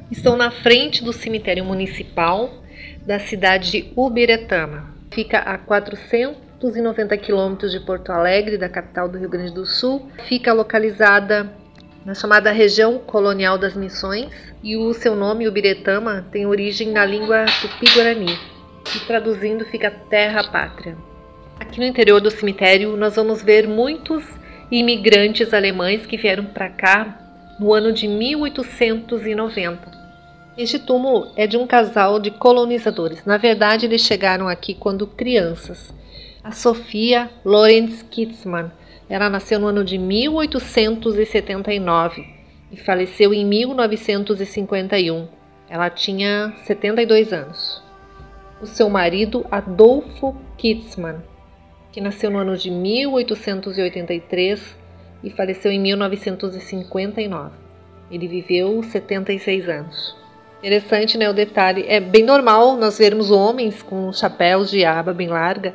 Estou na frente do cemitério municipal da cidade de Ubiretama. Fica a 490 quilômetros de Porto Alegre, da capital do Rio Grande do Sul. Fica localizada na chamada região colonial das Missões, e o seu nome, Ubiretama, tem origem na língua tupi-guarani, e traduzindo fica terra pátria. Aqui no interior do cemitério nós vamos ver muitos imigrantes alemães que vieram para cá no ano de 1890. Este túmulo é de um casal de colonizadores. Na verdade, eles chegaram aqui quando crianças. A Sofia Lorenz Kitzmann, ela nasceu no ano de 1879 e faleceu em 1951. Ela tinha 72 anos. O seu marido, Adolfo Kitzmann, que nasceu no ano de 1883 e faleceu em 1959. Ele viveu 76 anos. Interessante, né, o detalhe. É bem normal nós vermos homens com chapéus de aba bem larga,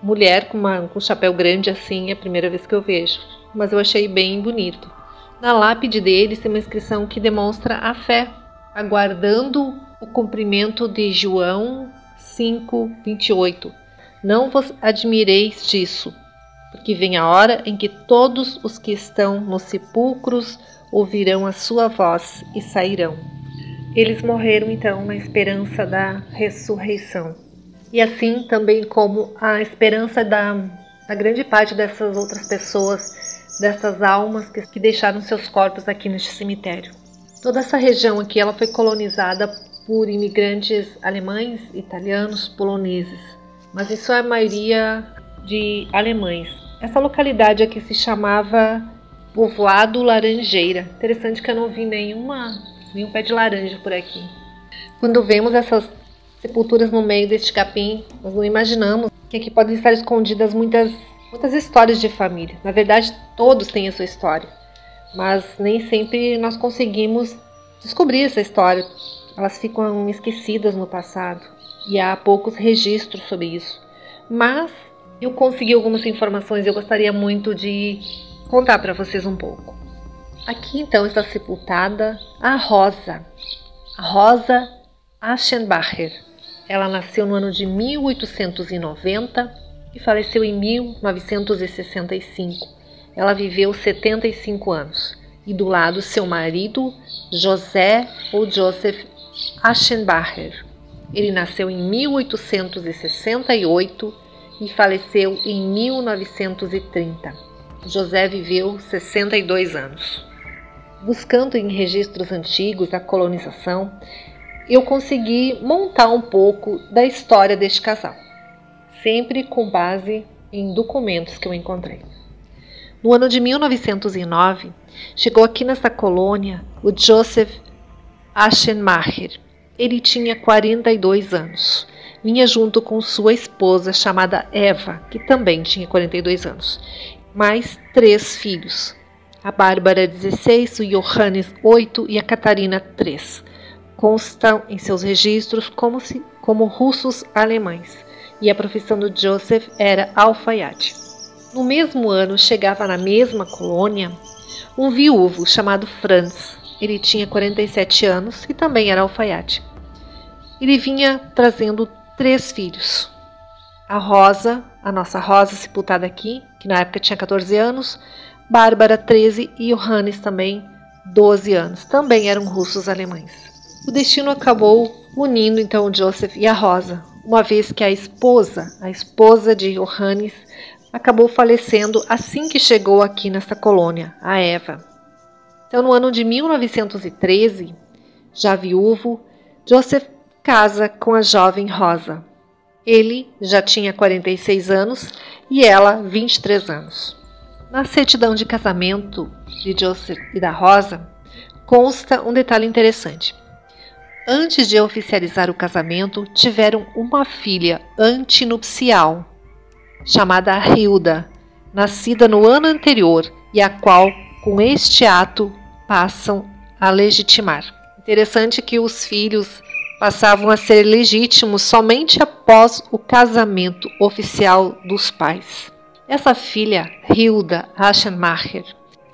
mulher com um chapéu grande assim, é a primeira vez que eu vejo. Mas eu achei bem bonito. Na lápide deles tem uma inscrição que demonstra a fé, aguardando o cumprimento de João 5:28. Não vos admireis disso, porque vem a hora em que todos os que estão nos sepulcros ouvirão a sua voz e sairão. Eles morreram então na esperança da ressurreição. E assim também como a esperança da grande parte dessas outras pessoas, dessas almas que deixaram seus corpos aqui neste cemitério. Toda essa região aqui ela foi colonizada por imigrantes alemães, italianos, poloneses. Mas em sua maioria de alemães. Essa localidade aqui se chamava Povoado Laranjeira. Interessante que eu não vi nenhum pé de laranja por aqui. Quando vemos essas sepulturas no meio deste capim, nós não imaginamos que aqui podem estar escondidas muitas histórias de família. Na verdade, todos têm a sua história, mas nem sempre nós conseguimos descobrir essa história. Elas ficam esquecidas no passado e há poucos registros sobre isso. Mas eu consegui algumas informações e eu gostaria muito de contar para vocês um pouco. Aqui então está sepultada a Rosa Aschenbacher. Ela nasceu no ano de 1890 e faleceu em 1965. Ela viveu 75 anos. E do lado seu marido, José ou Joseph Aschenbacher. Ele nasceu em 1868 e faleceu em 1930. José viveu 62 anos. Buscando em registros antigos da colonização, eu consegui montar um pouco da história deste casal, sempre com base em documentos que eu encontrei. No ano de 1909, chegou aqui nessa colônia o Joseph Aschenmacher. Ele tinha 42 anos. Vinha junto com sua esposa chamada Eva, que também tinha 42 anos, mais 3 filhos. A Bárbara, 16, o Johannes, 8 e a Catarina, 3. Constam em seus registros como russos alemães, e a profissão do Joseph era alfaiate. No mesmo ano, chegava na mesma colônia um viúvo chamado Franz. Ele tinha 47 anos e também era alfaiate. Ele vinha trazendo 3 filhos. A Rosa, a nossa Rosa sepultada aqui, que na época tinha 14 anos, Bárbara, 13 e Johannes também, 12 anos. Também eram russos alemães. O destino acabou unindo então o Joseph e a Rosa, uma vez que a esposa de Johannes, acabou falecendo assim que chegou aqui nesta colônia, a Eva. Então, no ano de 1913, já viúvo, Joseph casa com a jovem Rosa. Ele já tinha 46 anos e ela 23 anos. Na certidão de casamento de Joseph e da Rosa, consta um detalhe interessante. Antes de oficializar o casamento, tiveram uma filha antinupcial, chamada Hilda, nascida no ano anterior e a qual, com este ato, passam a legitimar. Interessante que os filhos passavam a ser legítimos somente após o casamento oficial dos pais. Essa filha, Hilda Aschenmacher,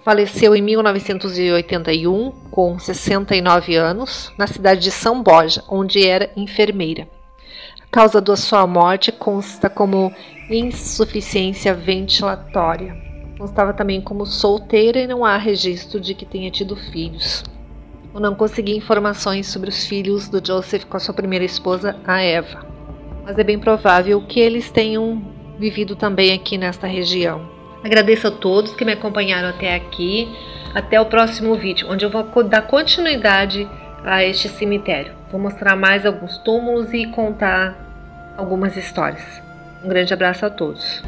Faleceu em 1981, com 69 anos, na cidade de São Borja, onde era enfermeira. A causa da sua morte consta como insuficiência ventilatória. Constava também como solteira e não há registro de que tenha tido filhos. Eu não consegui informações sobre os filhos do Joseph com a sua primeira esposa, a Eva, mas é bem provável que eles tenham vivido também aqui nesta região. Agradeço a todos que me acompanharam até aqui. Até o próximo vídeo, onde eu vou dar continuidade a este cemitério. Vou mostrar mais alguns túmulos e contar algumas histórias. Um grande abraço a todos.